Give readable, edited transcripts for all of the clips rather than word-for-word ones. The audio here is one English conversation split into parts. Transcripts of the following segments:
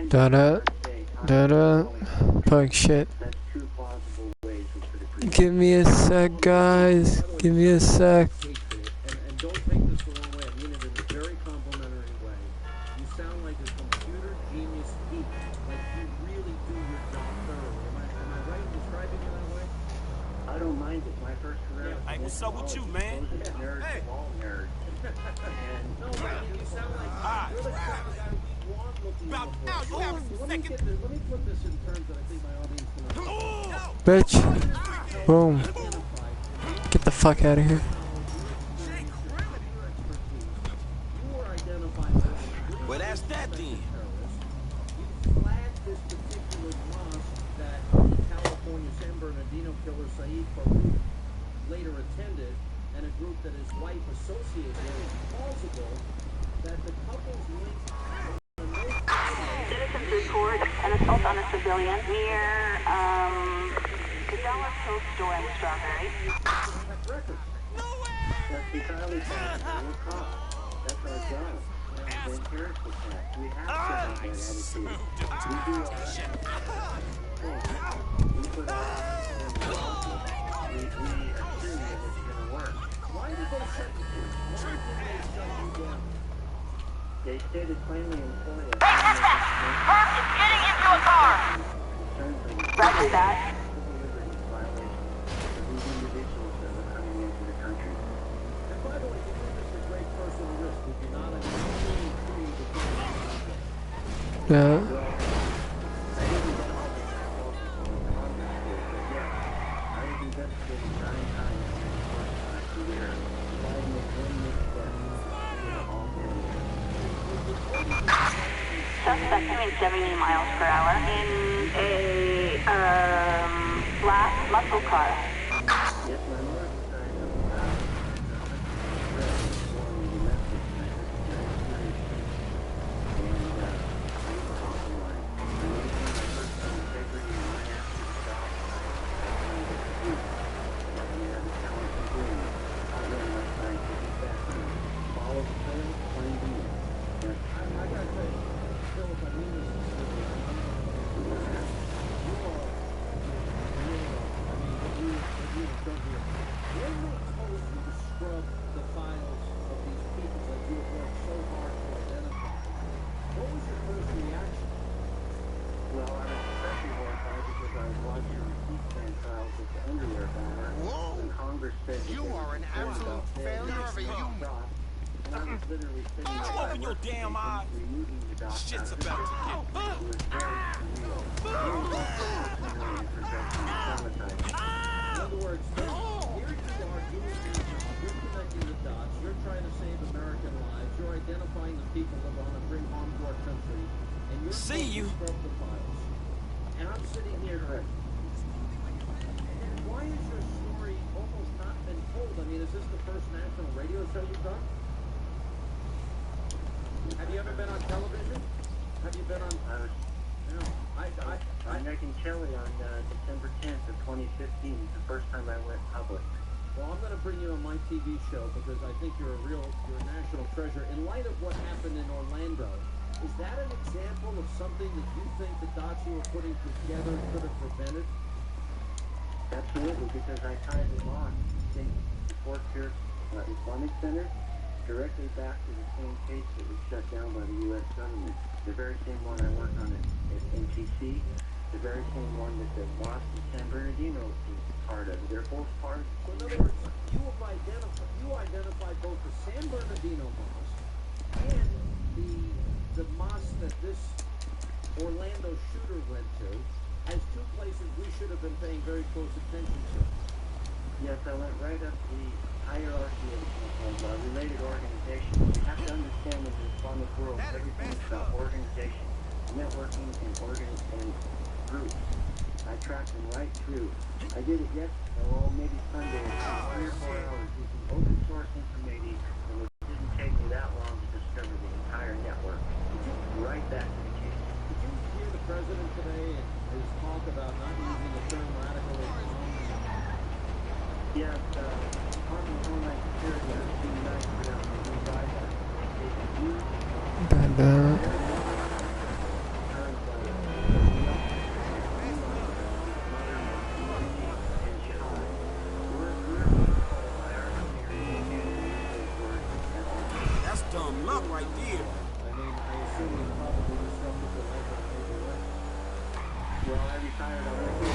Da-da, da-da, fuck shit. Give me a sec, guys. Give me a sec. And don't take this the wrong way. I mean it in a very complimentary way. You sound like a computer genius geek. Like you really do your job thoroughly. Am I right in describing it that way? I don't mind it. My first career. Hey, what's up with you, man? Nerds Hey. of all nerds. No, I mean, you sound like you're the kind of guy we want looking in the About now, you have a Let me put this in terms that I think my audience can understand. Bitch. Boom. Get the fuck out of here. Well, that's that then. You flagged this particular mosque that California San Bernardino killer Saeed Farouk later attended, and a group that his wife associated with. It's plausible that the couple's linked. Citizens report an assault on a civilian near the Dollar Hill store in Strawberry. That's entirely fine. We're cops. That's our job. And then character attack. We have to have that attitude. We do all that. We put our hands in the office. We assume that it's going to work. Why did they shut you? Why did they shut you down? They stated plainly in Florida. Herb is getting into a car. Roger that. Civil liberties violations of these individuals that are coming into the country. And by the way, you do this at great personal risk. Did you not? I mean, you really treated the Yeah. Well, I didn't get all the Congress did, but yes, I was investigating 9 times in the course of my career. If I make one misstep, we're all dead. Suspect coming 70 miles per hour in a black muscle car. Yes, my north side of the house is a red warning domestic message. And I was compromised. I maintain my personal integrity and my after the job. I dispute that we have the talent to do it. Outrun my scientific background. Follow the plan, plain view. Yes, I gotta tell you, Philip, I mean this sincerely. You are, what you have done here. When they told you to scrub the files of these people that you have worked so hard to identify, what was your first reaction? well, I was especially horrified because I was watching the C-SPAN trials with the underwear banner. When Congress said that You they were are an concerned absolute about failure of a failure human. to and I was literally sitting You there open your damn eyes. removing the dot Shit's out of the about to system. get It was very surreal. Very personal and professional traumatizing. In other words, here you are doing your job, you're connecting the dots, you're trying to save American lives, you're identifying the people that want to bring harm to our country, and you're See supposed you. to scrub the files. And I'm sitting here, and why has your story almost not been told? I mean, is this the first national radio show you've done? Have you ever been on television? Have you been on? I was on Nick and Kelly on December 10th of 2015, the first time I went public. Well, I'm going to bring you on my TV show because I think you're a national treasure. In light of what happened in Orlando, is that an example of something that you think the dots you were putting together could have prevented? Absolutely, because I tied the law in the Fort Pierce Islamic Center directly back to the same case that was shut down by the U.S. government. The very same one I worked on at NTC, the very same one that the mosque in San Bernardino is part of. They're both part. So in other words, you identified both the San Bernardino mosque and the mosque that this Orlando shooter went to as two places we should have been paying very close attention to. Yes, I went right up the hierarchy of related organizations. You have to understand in the Islamic world, everything is about organization, networking, and groups. I tracked them right through. I did it yesterday, or maybe Sunday, in 3 or 4 hours using open source information, and it didn't take me that long to discover the entire network. Right back to the case. Did you hear the president today and his talk about not using the term radical Islam? Yes, Department of Homeland Security has been nice for them to revise that. They can use Da-da. right there. I mean, I assume he probably disrupted the life of a major way. Well, I retired already.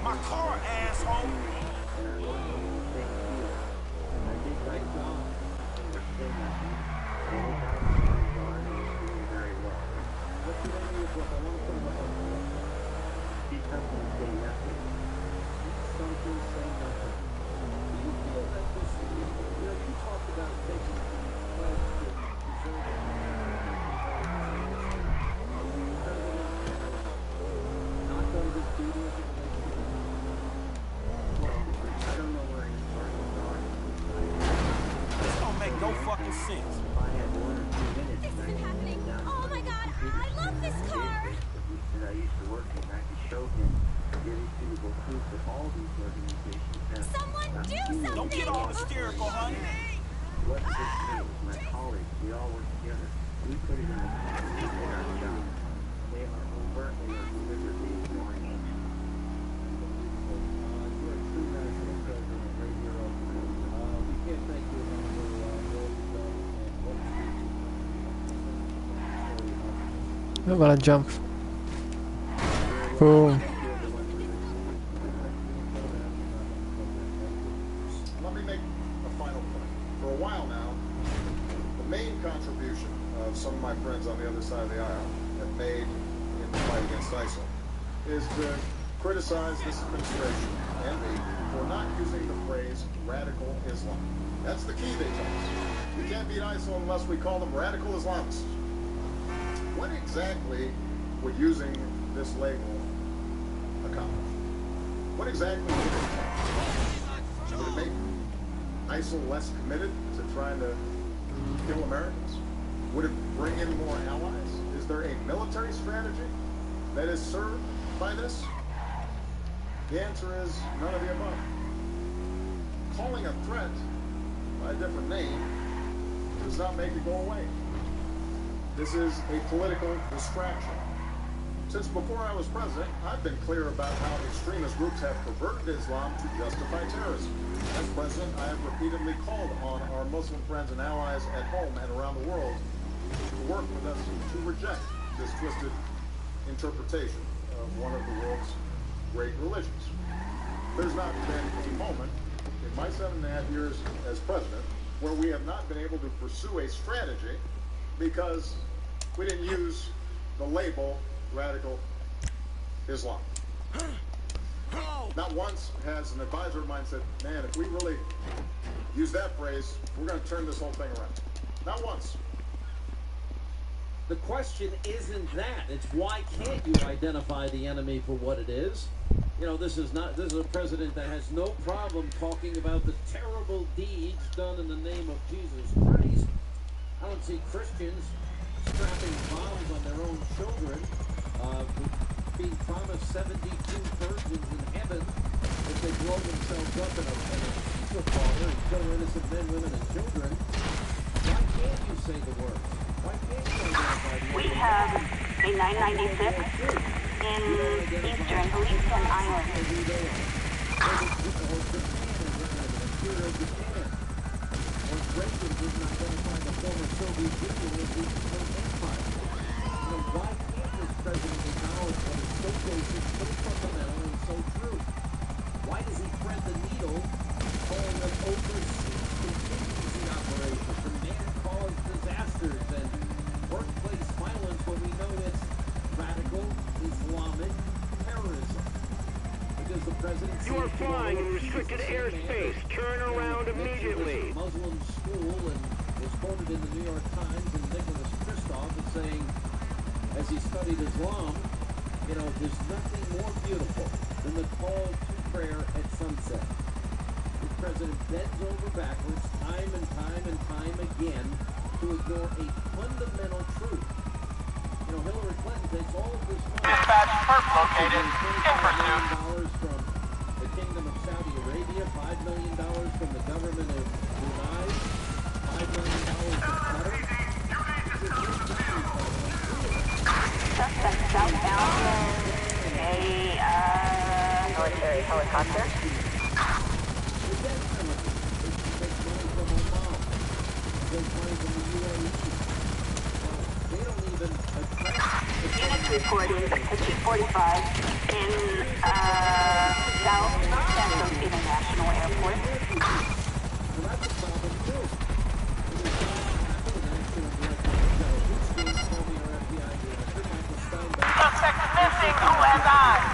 My car, asshole. And I worked in the same field. I did Great job. say nothing. And it got very hard and was doing very well. What's the name of your book? I want to put it up on the wall. See something, say nothing. Something, say nothing. Do you feel that this, you talked about taking the pledge to preserve the not done his duty as it relates to Well, I don't know where his parties are. This don't make no fucking sense. If I had 1 or 2 minutes, This I isn't could happening. sit down Oh my god, I love this car. that I used to work in. I could show him irrefutable proof that all these organizations have. Someone do something. Don't get all hysterical, honey. What this is, my colleagues, we all work together. We put it in the car. We did our job. They are overtly or deliberately ignoring it. You're a true national treasure and a great hero. We can't thank you enough for all you've done and what you do. I'm gonna jump. Boom. Let me make a final point. For a while now, the main contribution of some of my friends on the other side of the aisle have made in the fight against ISIL is to criticize this administration and me for not using the phrase radical Islam. That's the key, they tell us. We can't beat ISIL unless we call them radical Islamists. What exactly would using this label accomplish? What exactly would it accomplish? Would it make ISIL less committed to trying to kill Americans? Would it bring in more allies? Is there a military strategy that is served by this? The answer is none of the above. Calling a threat by a different name does not make it go away. This is a political distraction. Since before I was president, I've been clear about how extremist groups have perverted Islam to justify terrorism. As president, I have repeatedly called on our Muslim friends and allies at home and around the world to work with us to reject this twisted interpretation of one of the world's great religions. There's not been a moment in my 7.5 years as president where we have not been able to pursue a strategy because we didn't use the label radical Islam. Not once has an advisor of mine said, man, if we really use that phrase, we're going to turn this whole thing around. Not once. The question isn't that. It's why can't you identify the enemy for what it is? You know, this is a president that has no problem talking about the terrible deeds done in the name of Jesus Christ. I don't see Christians strapping bombs on their own children, being promised 72 virgins in heaven if they blow themselves up in a pizza parlor and kill innocent men, women, and children. Why can't you say the words? Why can't you identify the We enemy? have a 996 in Eastern Leeton Island. Reagan didn't identify the former Soviet Union as the empire. You know, why can't this president acknowledge what is so basic, so fundamental, and so true? Why does he thread the needle, calling them overseas contingency operations and man-caused disasters and workplace violence when we know it's radical Islamic terrorism? Because the president You are flying in restricted airspace. Turn around immediately. Muslim school and was quoted in the New York Times and Nicholas Kristof as saying, as he studied Islam, you know, there's nothing more beautiful than the call to prayer at sunset. The president bends over backwards time and time and time again to ignore a fundamental truth. You know, Hillary Clinton takes all of this money. Dispatch perp located. In pursuit. $5 from the Kingdom of Saudi Arabia, $5 million from the government of Brunei, $5 million from Qatar. Suspect southbound in a military helicopter. The death penalty. They take money from Obama. They take money from the UAE. Units reporting to 245 in South Santos International Airport. Suspect missing. Who has eyes?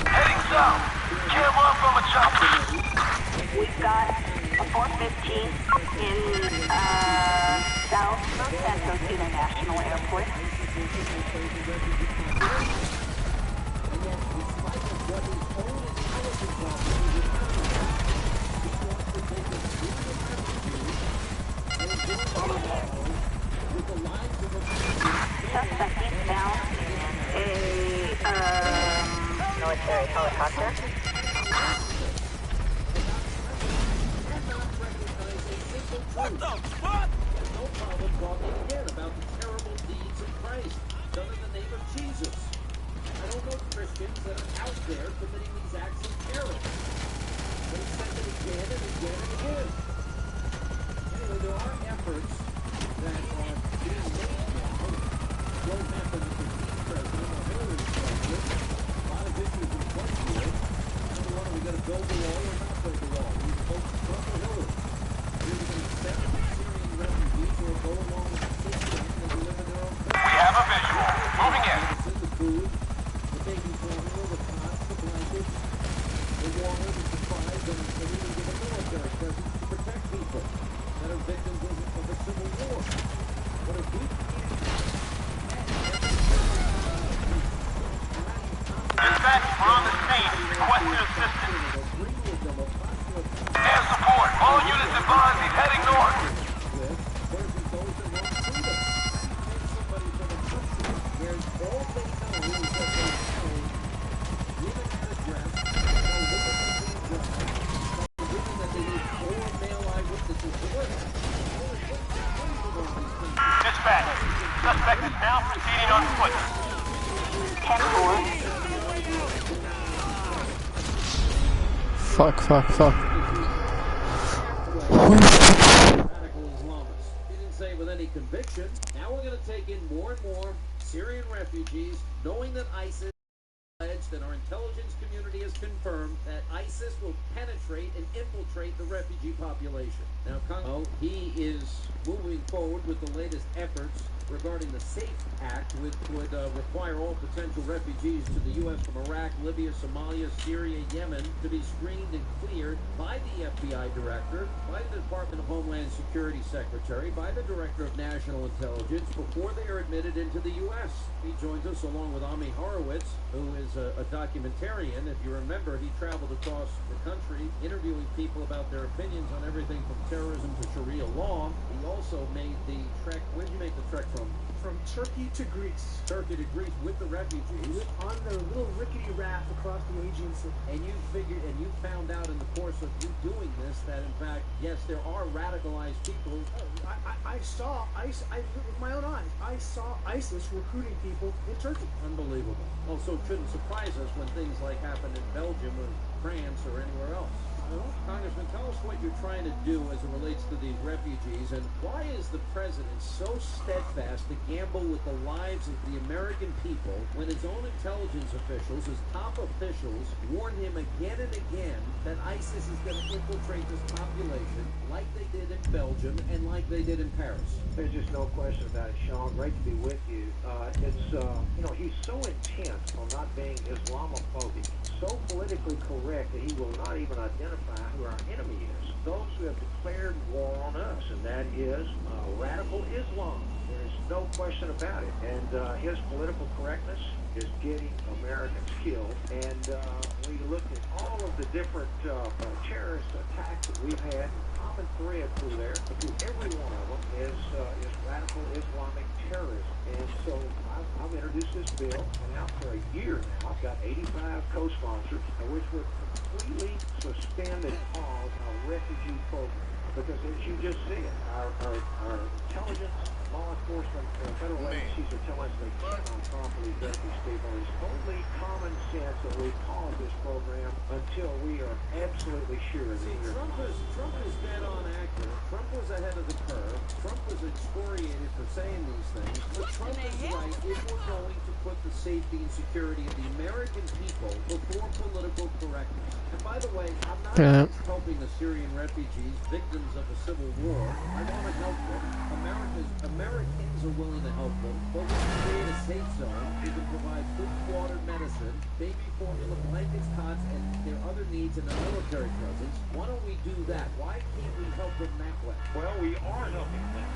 Heading south. Can't run from a chopper. We've got a 415 in South Santos International Airport. Suspect eastbound in a military helicopter. What the fuck? No problem talking again about the terrible deeds of Christ done in the name of Jesus. I don't know Christians that are out there committing these acts of terror. They said it again and again and again. Anyway, there are efforts that are being made now. Won't happen with the Dean president or Hillary's president. A lot of issues in question here. Number one, are we going to build the wall or not build the wall? We vote for Trump or Hillary. We have a visual. Moving in. The food, the baby formula, the pots, the blankets, the water, the supplies, and even give a military presence to protect people that are victims of a civil war. But if we Dispatch, we're on the scene. Requesting assistance. Air support. All units advised. He's heading north. Dispatch. Suspect is now proceeding on foot. 10-4. Fuck. radical Islamists. He didn't say with any conviction. Now we're going to take in more and more Syrian refugees, knowing that ISIS alleged and our intelligence community has confirmed that ISIS will penetrate and infiltrate the refugee population. Now, he is moving forward with the latest efforts regarding the SAFE Act, which would require all potential refugees to the U.S. from Iraq, Libya, Somalia, Syria, Yemen to be screened and cleared by the FBI Director, by the Department of Homeland Security Secretary, by the Director of National Intelligence before they are admitted into the U.S. He joins us along with Ami Horowitz, who is a documentarian. If you remember, he traveled across the country interviewing people about their opinions on everything from terrorism to Sharia law. He also made the trek. Where did you make the trek from? From Turkey to Greece. Turkey to Greece with the refugees. On their little rickety raft across the Aegean Sea. And you figured, and you found out in the course of you doing this that in fact, yes, there are radicalized people. I saw ISIS, with my own eyes, I saw ISIS recruiting people in Turkey. Unbelievable. Also, it shouldn't surprise us when things like happen in Belgium or France or anywhere else. Congressman, tell us what you're trying to do as it relates to these refugees, and why is the president so steadfast to gamble with the lives of the American people when his own intelligence officials, his top officials, warn him again and again that ISIS is going to infiltrate this population like they did in Belgium and like they did in Paris? There's just no question about it, Sean. Great to be with you. He's so intent on not being Islamophobic, so politically correct that he will not even identify who our enemy is. Those who have declared war on us, and that is radical Islam. There is no question about it. And his political correctness is getting Americans killed. And we looked at all of the different terrorist attacks that we've had. The common thread through there, through every one of them, is radical Islamic terrorism. And so I've introduced this bill, and out for a year now, I've got 85 co-sponsors, which would completely suspend and pause our refugee program. Because as you just said, our intelligence, law enforcement, federal agencies are telling us they cannot properly these refugees people is only common sense that we pause this program until we are absolutely sure that See, we are. Trump is dead on accurate. Trump was ahead of the curve. Trump was excoriated for saying these things. But Trump is right if we're going to put the safety and security of the American people before political correctness. And by the way, I'm not against helping the Syrian refugees, victims of a civil war. I want to help them. Americans are willing to help them. But we can create a safe zone. We can provide food, water, medicine, baby formula, blankets, cots, and their other needs in a military presence. Why don't we do that? Why can't we help them that way? Well, we are helping them.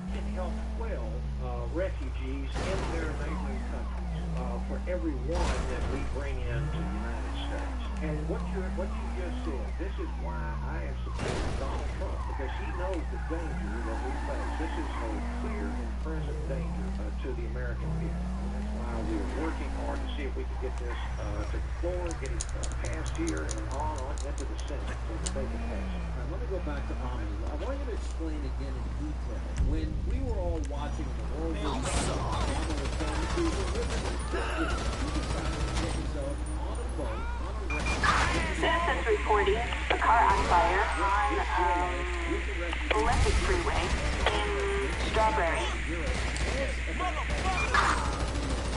We can help 12 refugees in their neighboring countries for every one that we bring into the United States. And what you just said, this is why I have supported Donald Trump, because he knows the danger that we face. This is a clear and present danger to the American people. And that's why we are working hard to see if we can get this to the floor, get it passed here and on into the Senate so that they can pass it. All right, let me go back to Omni. I want you to explain again in detail. When we were all watching the World War II, Obama was saying we were living in Turkey. He decided to get himself on a boat, on a raft. Citizens reporting a car on fire on Olympic Freeway in Strawberry.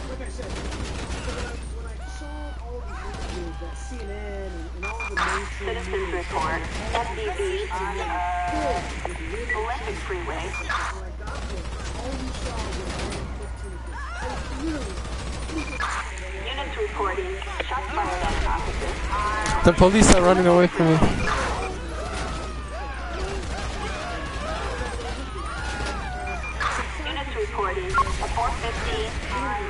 Like I said, when I saw all these interviews that CNN and all the mainstream Citizens report FDV on Olympic Freeway. when I got there, all you saw was 15. Units reporting shots fired at an officer. The police are running away from me. Units reporting a 450 on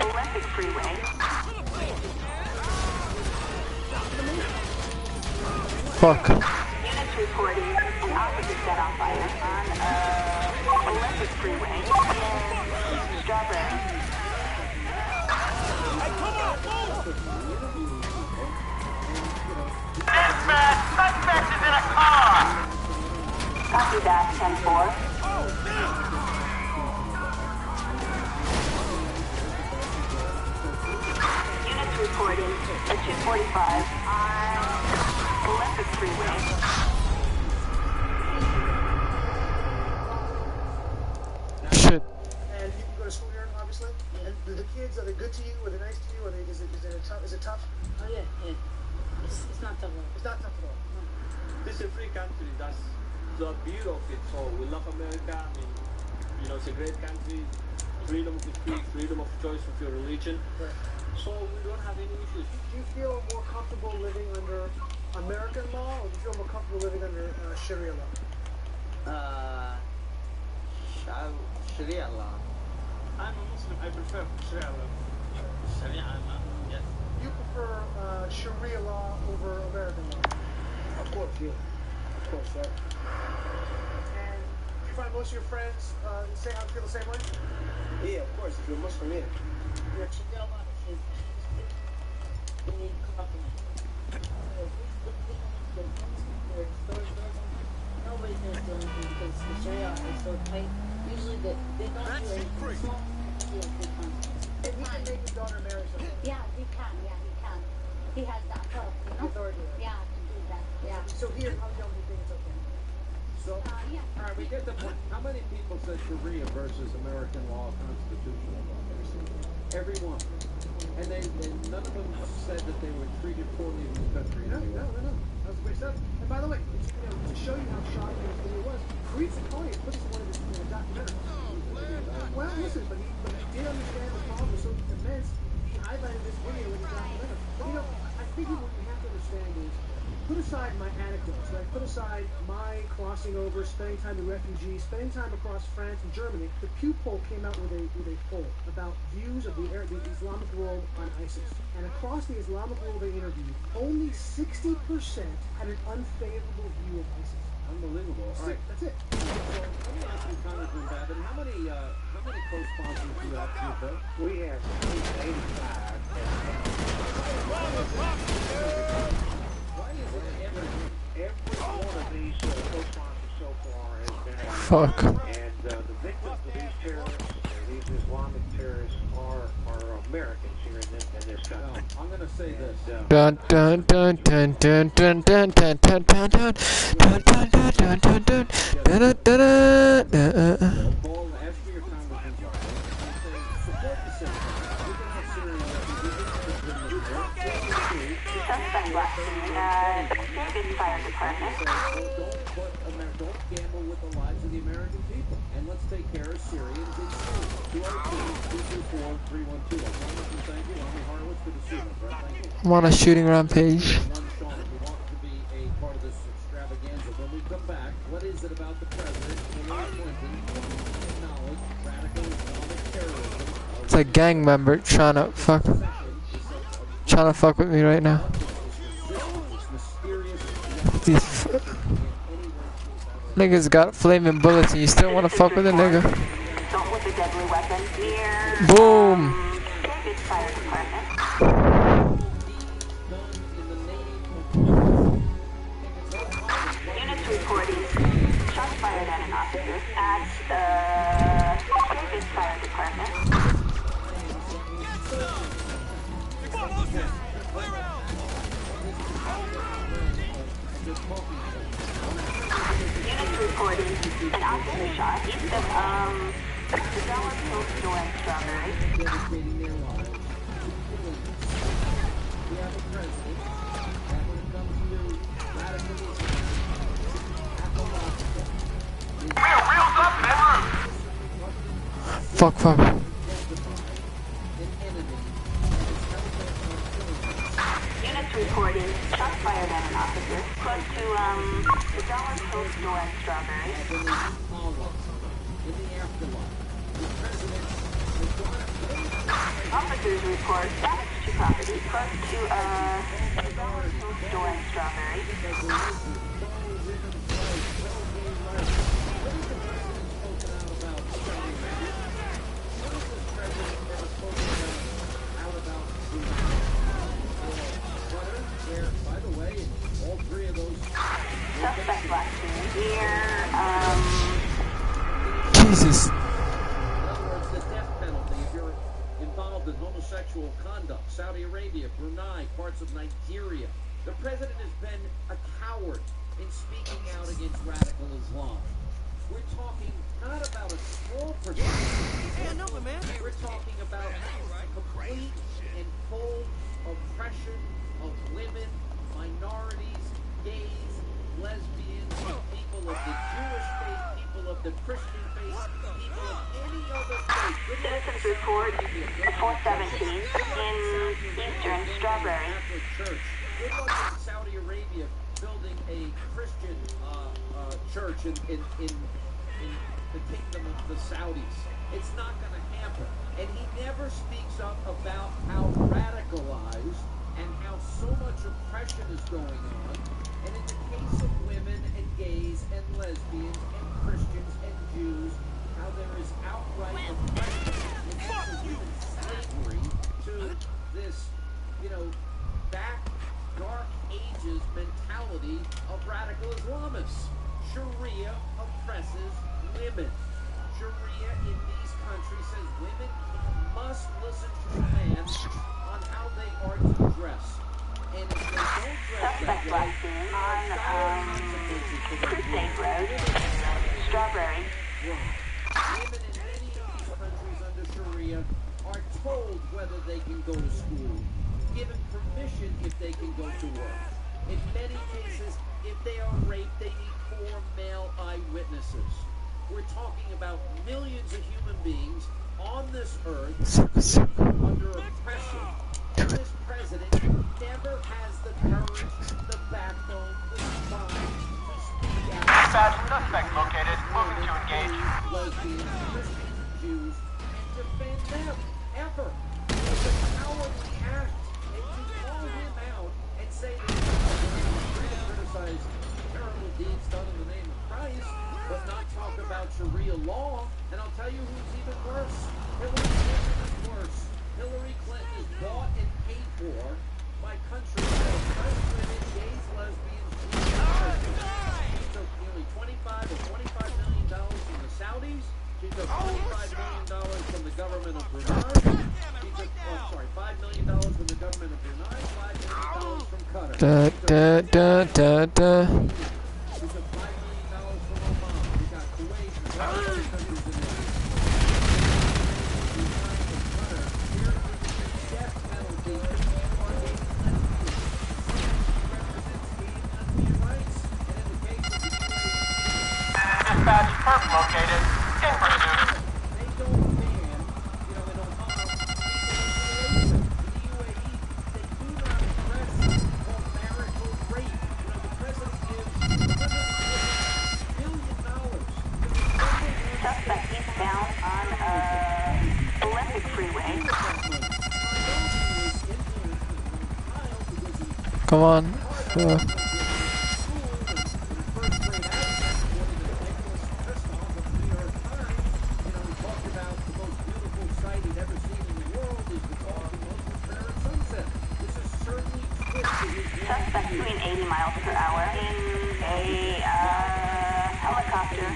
Olympic Freeway. Fuck. Units reporting an officer set on fire on Olympic Freeway in Strawberry. Dispatch, suspect is in a car! Copy that, 10-4. Units reporting at 245 on Olympic Freeway. Shit. And you can go to school here, obviously. And the kids, are they good to you? Are they nice to you? Is it tough? Oh yeah. It's not tough at all. It's not tough at all. This is a free country. That's the beauty of it. So we love America. I mean, you know, it's a great country. Freedom to speak, freedom of choice of your religion. Right. So we don't have any issues. Do you feel more comfortable living under American law, or do you feel more comfortable living under Sharia law? Sharia law. I'm a Muslim. I prefer Sharia law. Sharia law, yes. You prefer Sharia law over American law? Of course, yeah. Of course, right. And do you find most of your friends feel the same way? Yeah, of course. If you're Muslim, yeah. Sharia law is nobody's gonna do anything because the Sharia is so tight. Usually they don't do anything small. If he can make his daughter marry someone. Yeah, he can. He has that power, you know? Authority. Yeah, to do that. Yeah. So here, how young do you think it's okay? So, Yeah. all right, we get the point. How many people said Sharia versus American law, constitutional law? Everyone. And none of them said that they were treated poorly in this country. No. That was great stuff. And by the way, to show you how shocking this video was, Fareed Zakaria put this in one of his documentaries. Well, listen, but he did understand the problem was so immense. He highlighted this video in his documentary. But I think what you have to understand is, put aside my anecdotes, right? Put aside my crossing over, spending time with refugees, spending time across France and Germany. The Pew poll came out with a poll about views of the Islamic world on ISIS. And across the Islamic world they interviewed, only 60% had an unfavorable view of ISIS. Unbelievable. All right. That's it. So let me ask you, Congressman Babbitt, how many co-sponsors do you have to your bill? We have 85. Every one of these co-sponsors so far has been Fuck. And the victims of these terrorists, these Islamic terrorists are Americans here in this country. Well, I'm going to say this. Dun dun dun dun dun dun dun dun dun dun dun dun dun dun dun dun dun dun dun dun. Paul, ask for your congressman's office and say, support the citizens. We can have Syria Suspect last seen David Fire Department. Don't gamble with the lives of the American people. And let's take care of Syrians in Syria. 202-224-312. Thank you. Army Harlowitz, good to see you, my friend. Thank you. I'm on a shooting rampage. One, Sean, if you want to be a part of this extravaganza, when we come back, what is it about the president, Hillary Clinton, acknowledged radical Islamic terrorism? It's a gang member trying to fuck with me right now. These niggas got flaming bullets and you still want to fuck with a nigga. Don't with a deadly weapon near Boom. David Fire Department. Units reporting shots fired at an officer at David Fire Department. Units reporting an officer shot east of the Dollar Hill store in Strawberry. Dedicating their lives to killing. We have a president that when it comes to radicalism, Wheels up, bedroom! Fuck. Units reporting shots fired at an officer close to the Dollar Hill store in Strawberry. In the afterlife, the president Officers report damage to property close to the Dollar Hill store in Strawberry. by the way, all three of those Suspect last seen near Jesus. In other words, the death penalty if you're involved in homosexual conduct. Saudi Arabia, Brunei, parts of Nigeria. The president has been a coward in speaking out against radical Islam. We're talking not about a small percentage. We're talking about complete and full oppression of women, minorities, gays, lesbians, people of the Jewish faith, people of the Christian faith, people of any other faith. Citizens report at 417 in eastern Strawberry. Catholic Church. Good luck in Saudi Arabia building a Christian church in the kingdom of the Saudis. It's not going to happen. And he never speaks up about how radicalized and how so much oppression is going on. And in the case of women and gays and lesbians and Christians and Jews, how there is outright oppression and even slavery to this, back dark ages mentality of radical Islamists. Sharia oppresses women. Sharia in these countries says women must listen to commands on how they are to dress. And if they don't dress that way, Crusade Road, Strawberry. Women in many of these countries under Sharia are told whether they can go to school, given permission if they can go to work. In many cases, if they are raped, they need 4 male eyewitnesses. We're talking about millions of human beings on this earth under oppression. And this president never has the courage, the backbone, the spine to speak out. Dispatch, suspect located. Moving to engage. Lesbians, Christians, Jews, and defend them ever. It's a cowardly act. And to call him out and say that he's criticize terrible deeds done in the name of Christ, but not talk about Sharia law. And I'll tell you who's even worse. Hillary Clinton is worse. Hillary Clinton is bought and paid for by countries that oppress women, gays, lesbians, Jews, and Christians. She took nearly $25 million from the Saudis. She took $25 million from the government government of Brunei. $5 million from the government of Brunei, $5 million from Qatar. Da da da da da. $5 million from Oman. We got Kuwait and other countries in there. Death penalty for lesbian rights. And in the case of the Dispatch perp located. In pursuit. they don't ban, in Ohio, the UAE, they do not press for marital rape. The president gives $150 billion. Suspect eastbound on Olympic Freeway. Come on. Suspect doing 80 miles per hour in a helicopter.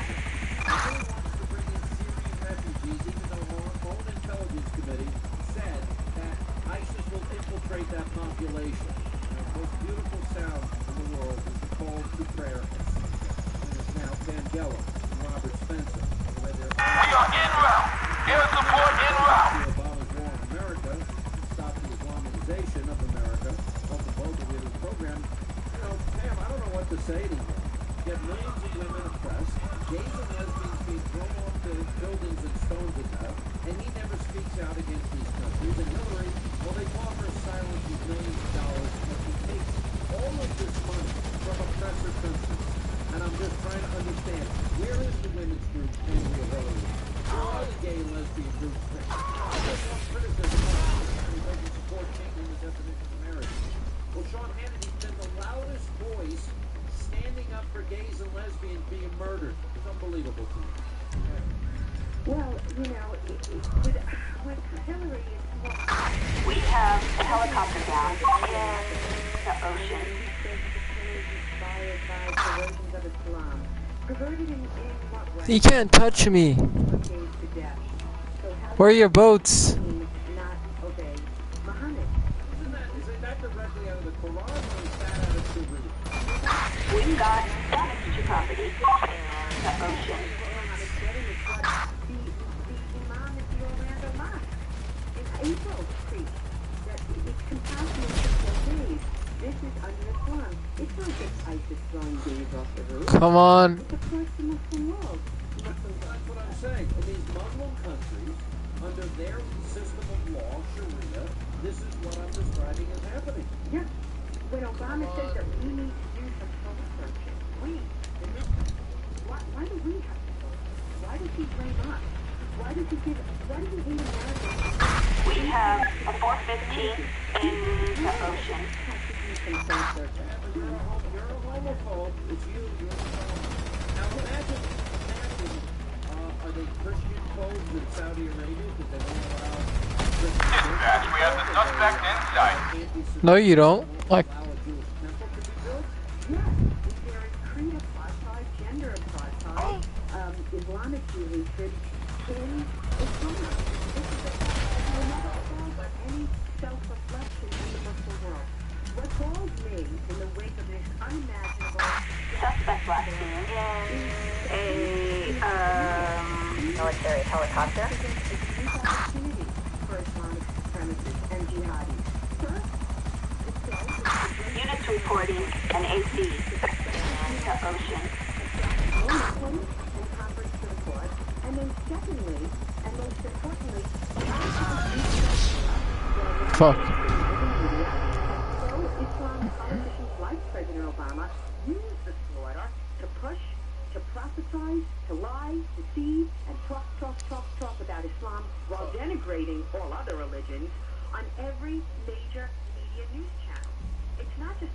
Refugees, even though our own intelligence committee said that ISIS will infiltrate that population. The most beautiful sound in the world is the call to prayer. And it's now Pam Geller and Robert Spencer. We are en route. Air support en route. The Obama's war on America, stop the Islamization of America, help the vote of the program. Pam, I don't know what to say anymore. You have millions of women oppressed, gays and lesbians being thrown off buildings and stoned to death, and he never speaks out against these countries. And Hillary, well, they offer silence with millions of dollars, but he takes all of this money from oppressor countries. And I'm just trying to understand, where is the women's group Andrea Hillary? Where are the gay and lesbian groups? There's no criticism of he doesn't support changing the definition of marriage. Well, Sean Hannity's been the loudest voice standing up for gays and lesbians being murdered. It's unbelievable to me. Well, with Hillary, We have a helicopter down in the ocean. Perverted in what way? You can't touch me. Where are your boats? Not obey Muhammad. Isn't that directly out of the Quran or is that out of Sharia? We've got damage to property in the ocean. The Imam at the Orlando Mosque in April preached that it's compassionate for 4 days. This is under Islam. It's not just ISIS throwing gays off the roof. Come on. It's across the Muslim world. That's what I'm saying. In these Muslim countries, under their system of law, Sharia, this is what I'm describing as happening. Yeah. When Obama says that we need to do some soul searching, why do we have to soul search? Why does he blame us? Why does he hate Americans? We have a 415 in the ocean. You're a homophobe. It's you. You're a homophobe. Now imagine, are they Christian phobes in Saudi Arabia because they don't allow Christians? Dispatch, we have the suspect in sight. No, you don't. Like, Allow a Jewish temple to be built? Yes, there is creed apartheid, gender apartheid, Islamic hatred in Islam. This is no matter but any self-reflection in the Muslim world. What calls me in the wake of this unimaginable Suspect last seen in a military helicopter. is a huge opportunity for Islamic supremacists and jihadis. First, Units reporting an AC in the ocean. and conference to the court, and then secondly, and most importantly, fuck. pro-Islam politicians like President Obama use the slaughter to push, to prophesize, to lie, deceive, and talk about Islam while denigrating all other religions on every major media news channel. It's not just...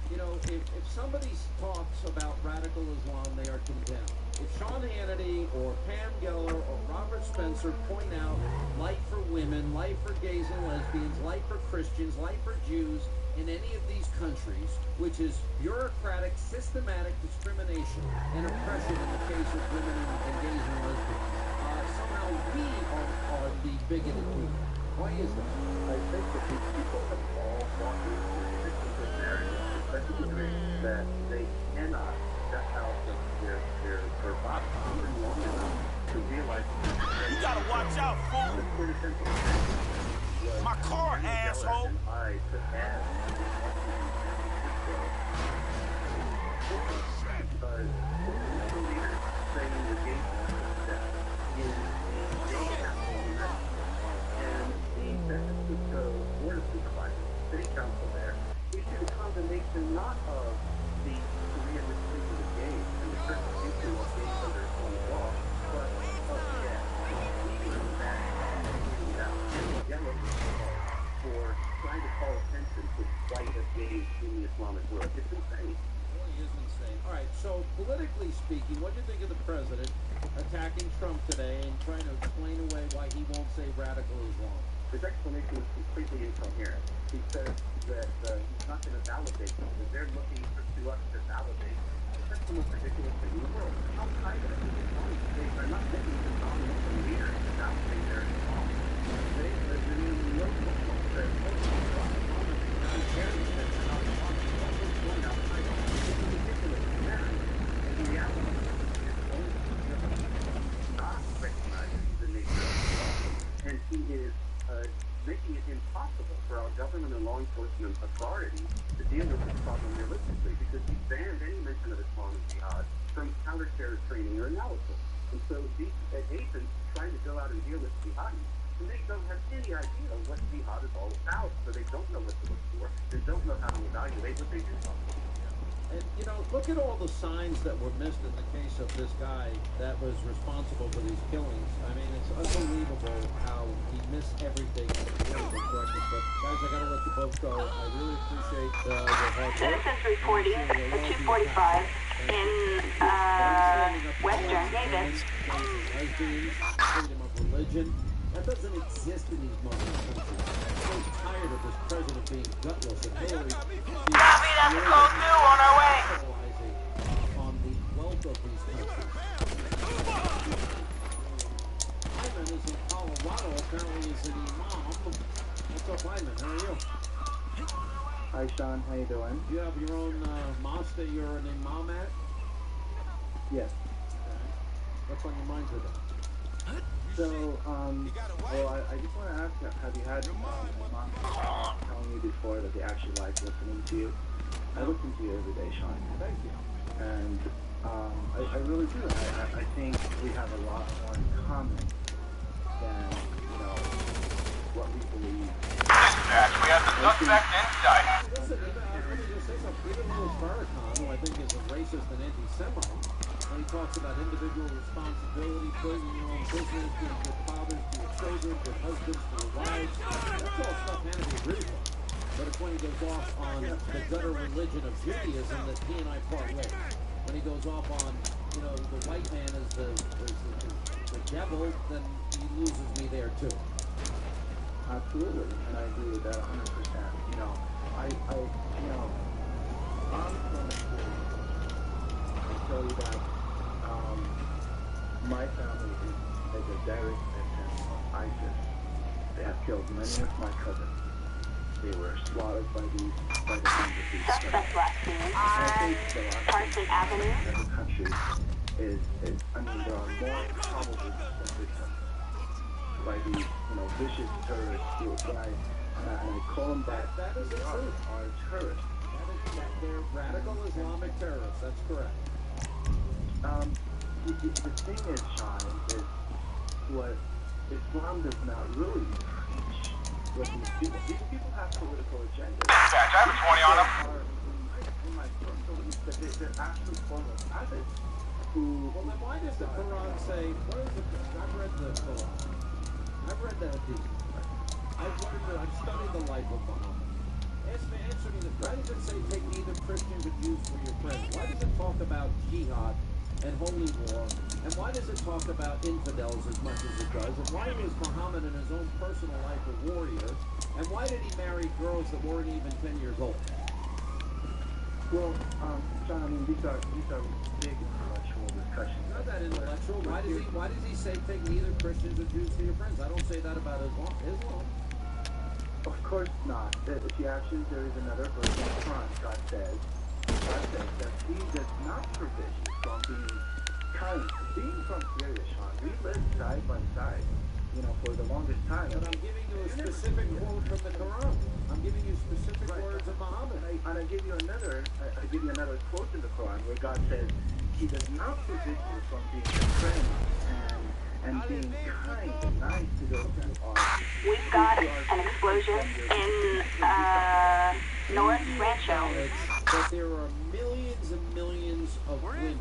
If somebody talks about radical Islam, they are condemned. If Sean Hannity or Pam Geller or Robert Spencer point out life for women, life for gays and lesbians, life for Christians, life for Jews in any of these countries, which is bureaucratic, systematic discrimination and oppression in the case of women and gays and lesbians, somehow we are the bigoted people. Why is that? I think that these people have all bought into this narrative to such a degree that they cannot step out of their box even long enough to realize that You gotta watch out, fool. My car, asshole. I to add because the leaders saying the game that is a day after and the San Francisco Board of Supervisors, City Council there, issued a condemnation not of the Korean mistreatment of gays and the persecution of gays under Islamic law, but of for trying to call attention to the plight of gays in the Islamic world. It's insane. It really is insane. All right, so politically speaking, what do you think of the president attacking Trump today and trying to explain away why he won't say radical Islam? His explanation is completely incoherent. He says that he's not going to validate them, that they're looking to us to validate. That's the most ridiculous thing in the world. How tight are the Islamic States are not taking the dominant leaders to validate their Islam. They are doing no Muslims that and he is making it impossible for our government and law enforcement authorities to deal with this problem realistically because he banned any mention of Islam and jihad from counter-terror training or analysis. And so these agents trying to go out and deal with jihadis, and they don't have any idea of what jihad is all about, so they don't know what to look for, they don't know how to evaluate what they do. And, you know, look at all the signs that were missed in the case of this guy that was responsible for these killings. I mean, it's unbelievable how he missed everything. But, guys, I gotta let you both go. I really appreciate your hard work. Citizens reporting at 2:45 in Western Davis. Lesbians, freedom of religion. That doesn't exist in these Muslim countries. I'm so tired of this president being gutless and Hillary. Copy, that's code 2 on our way. On the wealth of these countries. Hyman is in Colorado. Apparently, is an imam. What's up, Hyman? How are you? Hi, Sean. How you doing? Do you have your own mosque that you're an imam at? Yes. Okay. What's on your mind today? So, well, I just want to ask, have you had mom telling you before that they actually like listening to you? I listen to you every day, Sean. Thank you. And I really do. I think we have a lot more in common than, you know, what we believe. Dispatch, we have the suspect in sight. Listen, let me just say something. Even Louis Farrakhan, who I think is a racist and anti-Semite, when he talks about individual responsibility, building your own business, being good fathers to your children, good husbands to your wives, that's all stuff Hannity agrees with. But it's when he goes off on the gutter religion of Judaism that he and I part ways. When he goes off on, you know, the white man is the devil, then he loses me there too. Absolutely, and I agree with that 100%. You know, I'm from experience. I tell you that my family is a direct victim of ISIS. They have killed many of my cousins. They were slaughtered by the hands of these Suspect last seen on Parson Avenue. as a country is, I mean, there are more probable victims by these, you know, vicious terrorists who die, and I call them that. That is the truth. Are terrorists. They're radical Islamic terrorists. That's correct. The thing is, Sean, is what Islam does not really teach. What these people have political agendas. Dispatch, I have a 20 on them. In my firm belief that they're actually form of addicts who. Well, then why does the Quran say? What is the? I've read the Quran. I've read the Hadith. I've studied the life of Muhammad. Answer me this. Why does it say take neither Christians or Jews for your friends? Why does it talk about jihad and holy war? And why does it talk about infidels as much as it does? And why was Muhammad in his own personal life a warrior? And why did he marry girls that weren't even 10 years old? Well, John, I mean, these are big intellectual discussions. Not that intellectual. Why does he say take neither Christians or Jews for your friends? I don't say that about Islam. Of course not. If you actually, there is another verse in the Quran. God says that He does not forbid you from being kind. Being from Syria, Sean, we lived side by side, for the longest time. But I'm giving you a specific quote from the Quran. I'm giving you specific words of Muhammad. And I give you another quote in the Quran where God says He does not forbid you from being a friend and being kind and nice to those who are. We've got an explosion in North Rancho. That there are millions and millions of women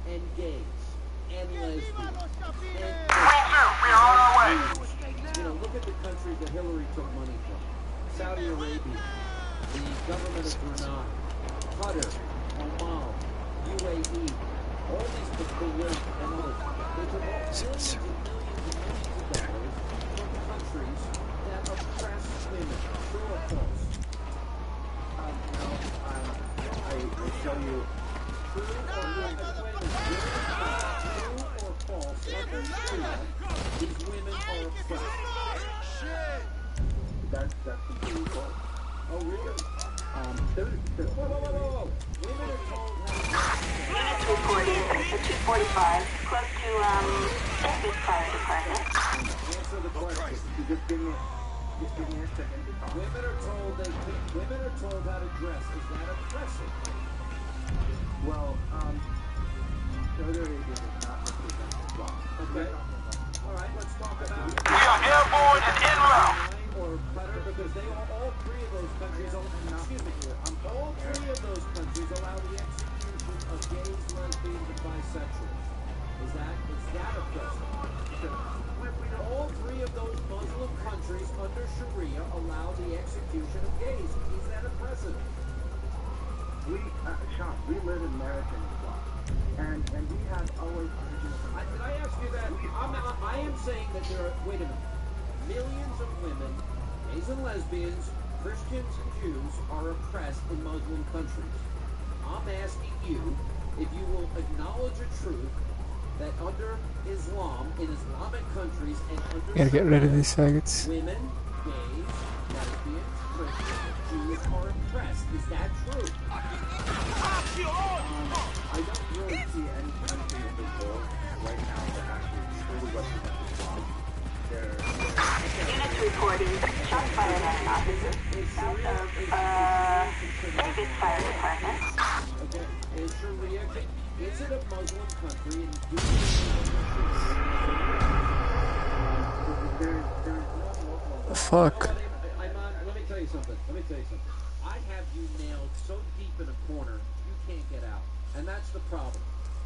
and gays and lesbians and we are on our way. Look at the countries that Hillary took money from. Saudi Arabia, the government of Brunei, Qatar, Oman, UAE, all these Kuwait and others. They took all millions and millions of dollars from countries that oppress women. True or false? I tell you, True or false? Under Sharia, these women are oppressed. that's completely false. Oh, really? Whoa. Women are told units reporting at 245, close to Davis Fire Department. Answer the question. Just give me a second to talk. Women are told how to dress. Is that oppressive? Well, Saudi Arabia does not represent Islam. Okay. All right, let's talk about We are airborne and en route. or Qatar, because they all three of those countries, all three of those countries allow the execution of gays, lesbians, and bisexuals. Is that oppressive? All three of those Muslim countries under Sharia allow the execution of gays. Is that oppressive? Sean, we live in American Islam, and we have always original. Did I ask you that? I am saying that there are, wait a minute, millions of women, gays and lesbians, Christians and Jews are oppressed in Muslim countries. I'm asking you if you will acknowledge a truth that under Islam, in Islamic countries and under Gotta get rid of these faggots. women, gays, lesbians, Christians, Jews are oppressed. Is that true? I don't really see any country in the world right now that actually truly represents Islam. Units reporting shots fired at an officer south of Davis Fire Department. Okay, is Sharia, is it a Muslim country? And do The fuck? Let me tell you something. I have you nailed so deep in a corner, you can't get out. And that's the problem.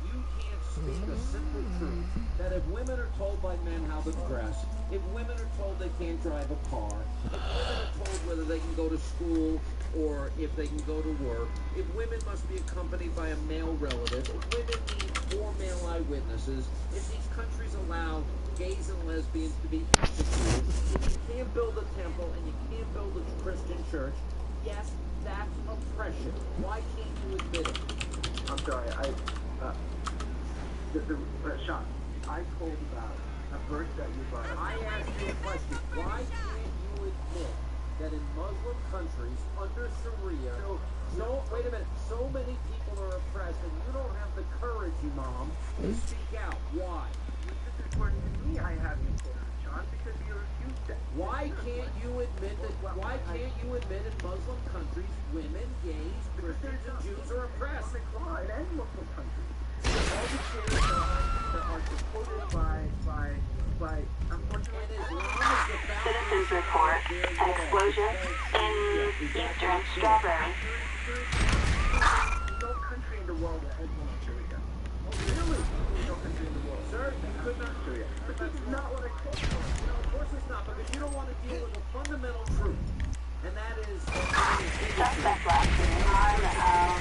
You can't speak a simple truth that if women are told by men how to dress, if women are told they can't drive a car, if women are told whether they can go to school or if they can go to work, if women must be accompanied by a male relative, if women need 4 male eyewitnesses, if these countries allow gays and lesbians to be executed, if you can't build a temple and you can't build a Christian church, yes, that's oppression. Why can't you admit it? I'm sorry, Sean, I told about a verse that you brought up. I asked you a question. Why can't you admit that in Muslim countries under Sharia, wait a minute, so many people are oppressed and you don't have the courage, Imam, to speak out? Why? According to me, I have you quoted, Sean, because you refused that. Why can't you admit in Muslim countries, women, gays, Christians, and Jews are oppressed? In any Muslim country. All the shares that are supported by unfortunately, Citizens report an explosion in eastern Strawberry. No country in the world that has one Sharia. Oh, really? No country in the world. Sir, you could not. Sharia. But that's not what I told you. No, of course it's not, because you don't want to deal with a fundamental truth. And that is... Suspect last seen on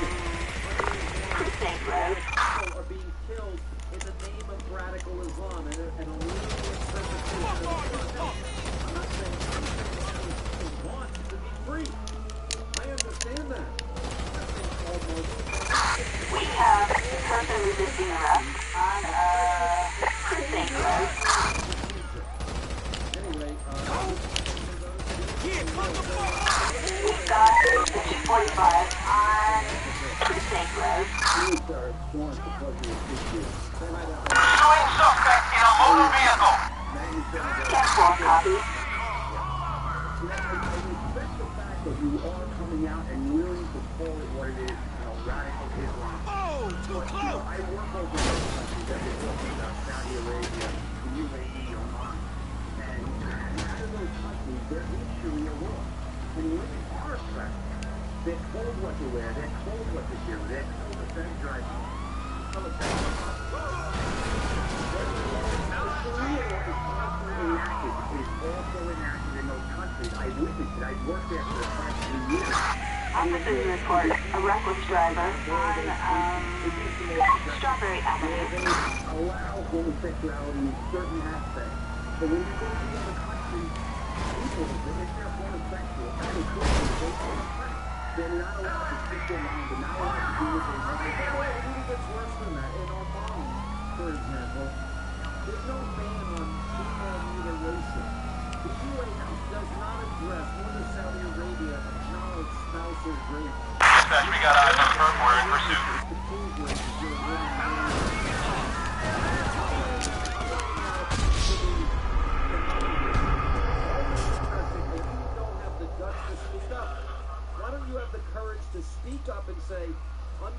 Crusade Road. People are being killed in the name of radical Islam and a legal persecution. I'm not saying people want to be free. I understand that. I'm not saying We've got 645 on Precinct Road. Pursuing suspect in a motor vehicle. 10-4, copy. I respect the fact that you are coming out and willing to call it what it is, radical Islam. Oh, too close! I work over those countries that we're talking about, Saudi Arabia, the UAE, Oman. And out of those countries, there is Sharia law. And women are oppressed. They're told what to wear, they're told what to do, they're told to sex drive. The Sharia law is also enacted. It is also enacted in those countries. I witnessed it. I've worked there for the past 3 years. Officers report a reckless driver on Strawberry Avenue. They allow homosexuality in certain aspects. But when you go to the other countries, people, if they're homosexual, they're not allowed to speak their mind. They're not allowed to do what they want. By the way, it even gets worse than that. In Oman, for example, there's no ban on female mutilation. The UAE does not address, nor does Saudi Arabia acknowledge spousal rape. Dispatch, we got eyes on Kurt. We're in pursuit. Why don't you have the courage to speak up and say, why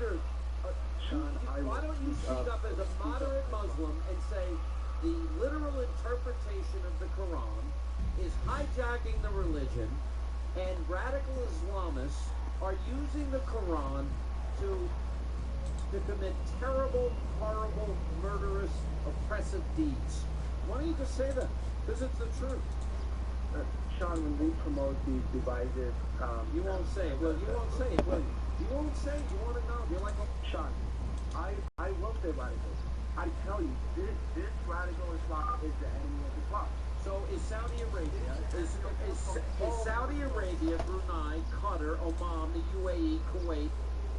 don't you speak up as a moderate Muslim and say the literal interpretation of the Quran is hijacking the religion and radical Islamists are using the Quran to commit terrible, horrible, murderous, oppressive deeds? Why don't you just say that? Because it's the truth. Sean, when we promote these divisive... you won't say it. Well, you won't say it. Well, you won't say it. You want to know. You're like... Sean, I love their radicals. I tell you, this radical Islam is the enemy of Islam. So is Saudi Arabia, is Saudi Arabia, Brunei, Qatar, Oman, the UAE, Kuwait,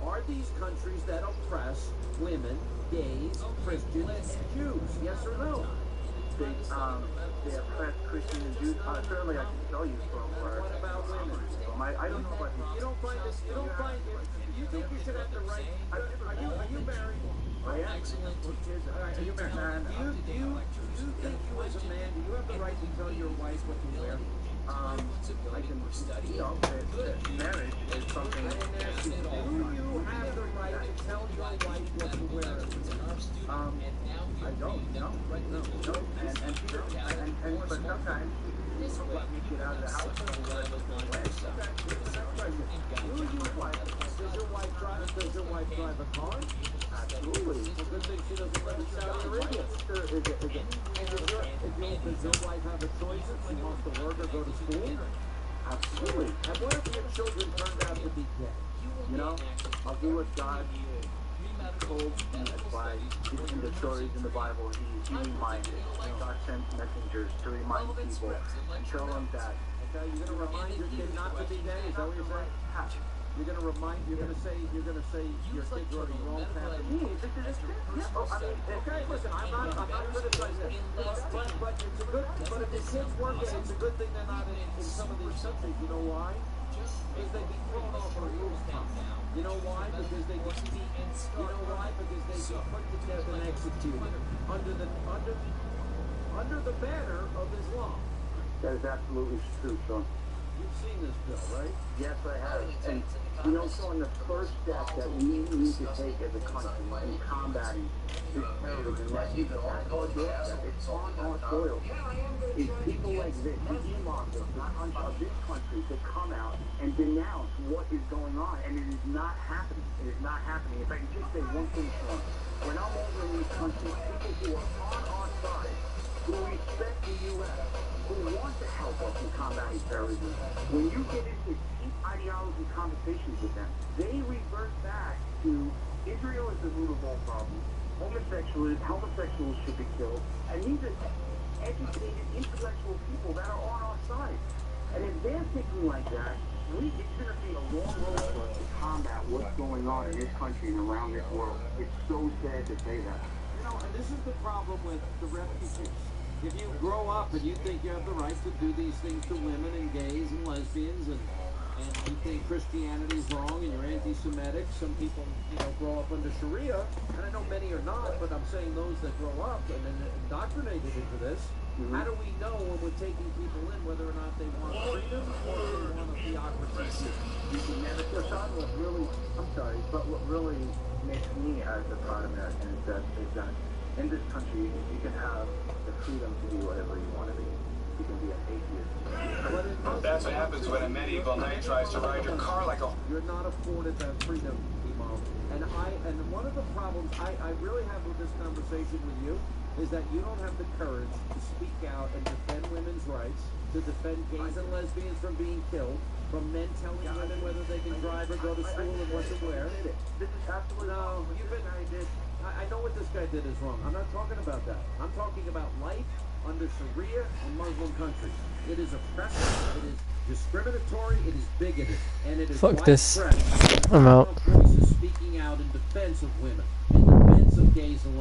are these countries that oppress women, gays, Christians, and Jews? Yes or no? They oppress Christians and Jews. Certainly, I can tell you from where. What about women? I don't know about you. Don't find this. You don't find it. You think you should have the right? Are you married? I am. Excellent. Are you married? Do you think you as a man, do you have the right to tell your wife what to wear? I can, marriage is something. Do you have the right to tell your wife what to wear? I don't. No. But sometimes let me get out of the house. Does your wife drive a car? Absolutely. It's a good thing she doesn't live in Saudi Arabia. Does your wife have a choice if she wants to work or go to school? Absolutely. And what if your children turned out to be gay? You know, I'll do what God told me by in the stories in the Bible. He reminded. God sends messengers to remind people and tell them that. Okay, you're going to remind your kid not to be gay? Is that what you're saying? You're going to say your kids are on the wrong path. Okay, listen, I'm not criticizing it. But it's a good, but if the kids were gay, it's a good thing they're not in some of these countries. You know why? Because they'd be thrown off a rooftop. You know why? Because they would be. You know why? Because they'd be put to death and executed under the banner of Islam. That is absolutely true, Sean. You've seen this bill, right? Yes, I have. And you know, Sean, the first step that we need to take as a country in combating this terrorism, that is on our doorstep, it's on our soil, is people like this, the imams of this country, to come out and denounce what is going on. And it is not happening. It is not happening. If I can just say one thing, Sean, when I'm over in these countries, people who are on our side, who respect the U.S., who want to help us in combating terrorism, when you get into deep ideology conversations with them, they revert back to Israel is the root of all problems, homosexuals should be killed, and these are educated, intellectual people that are on our side. And if they're thinking like that, it's going to be a long road for us to combat what's going on in this country and around this world. It's so sad to say that. You know, and this is the problem with the refugees. If you grow up and you think you have the right to do these things to women and gays and lesbians, and you think Christianity is wrong and you're anti-Semitic, some people, grow up under Sharia, and I know many are not, but I'm saying those that grow up and then indoctrinated into this, how do we know when we're taking people in whether or not they want freedom or they want a theocracy? You can never push on what really, I'm sorry, but what really makes me as a proud American is that in this country you can have the freedom to be whatever you want to be. You can be an atheist. That's what happens when a medieval knight tries to ride your car like a... You're not afforded that freedom, Imam. And one of the problems I really have with this conversation with you is that you don't have the courage to speak out and defend women's rights, to defend gays and lesbians from being killed, from men telling women whether they can drive or go to school and what to wear. This is absolutely no. I know what this guy did is wrong. I'm not talking about that. I'm talking about life under Sharia and Muslim countries. It is oppressive. It is discriminatory. It is bigoted, and it is Fuck this. widespread. I'm out. Voices speaking out in defense of women, in defense of gays and